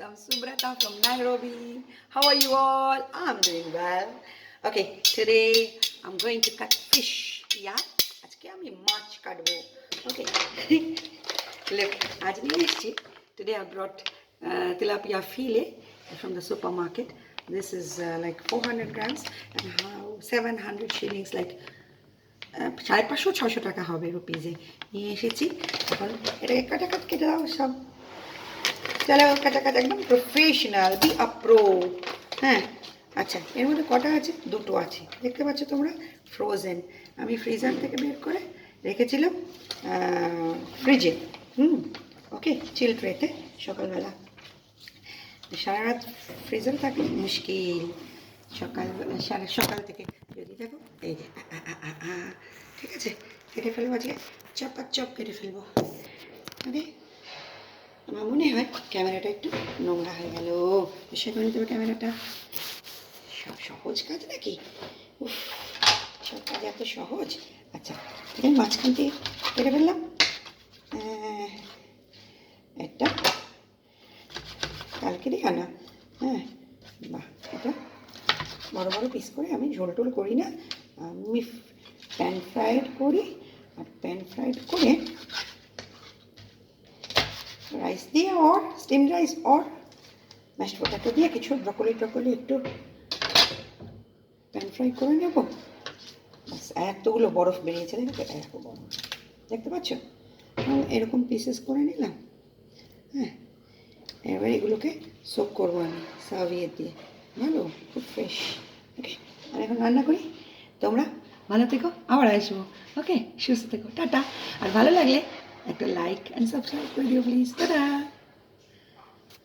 I'm Subrata from Nairobi. How are you all? I'm doing well. Okay, today I'm going to cut fish. Yeah? আজকে আমি মাছ কাটবো. Okay. Look, আজ নিয়ে এসেছি. Today I brought tilapia fillet from the supermarket. This is like 400 grams and how 700 shillings, like 550-600 টাকা হবে রুপিজে নিয়ে এসেছি. এখন এটাকে কাটাকাট কেটে দাও সব. চলো কাটাকাট একদম প্রফেশনাল, বি আ প্রো. হ্যাঁ, আচ্ছা, এর মধ্যে কটা আছে? দুটো আছে, দেখতে পাচ্ছ তোমরা, ফ্রোজেন. আমি ফ্রিজার থেকে বের করে রেখেছিলাম ফ্রিজে. ওকে, চিল ট্রেতে. সকালবেলা সারা রাত ফ্রিজারে থাকলে মুশকিল. সকাল থেকে যদি দেখো এই যে ঠিক আছে, কেটে ফেলবো আজকে, চপ কেটে ফেলবো. ওকে, আমার মনে হয় ক্যামেরাটা একটু নোংরা হয়ে গেল, সে করে দেবে ক্যামেরাটা. সব সহজ কাজ নাকি? উফ, সব কাজ এত সহজ. আচ্ছা, এখানে মাঝখান থেকে কেটে ফেললাম. একটা কালকেরই আনা. হ্যাঁ, বাহ, এটা বড় বড় পিস করে আমি ঝোল টোল করি না, আমি প্যান ফ্রাইড করি. আর প্যান ফ্রাইড করে রাইস দিয়ে or steam rice or mashed potato দিয়ে কিছু ব্রকলি একটু প্যান ফ্রাই করে নেব. বাস, এতগুলো বরফ বেরিয়েছে, দেখো এত বরফ, দেখতে পাচ্ছ? এরকম পিসেস করে নিলাম. হ্যাঁ, এবার এগুলোকে সোক করবো আমি সাভিয়ের দিয়ে. ভালো, খুব ফ্রেশ. ওকে, আর এখন রান্না করি. তোমরা ভালো থেকো, আবার আসবো. ওকে, সুস্থ থেকো, টাটা. আর ভালো লাগলে একটা লাইক অ্যান্ড সাবস্ক্রাইব করে দিও প্লিজ. টাটা.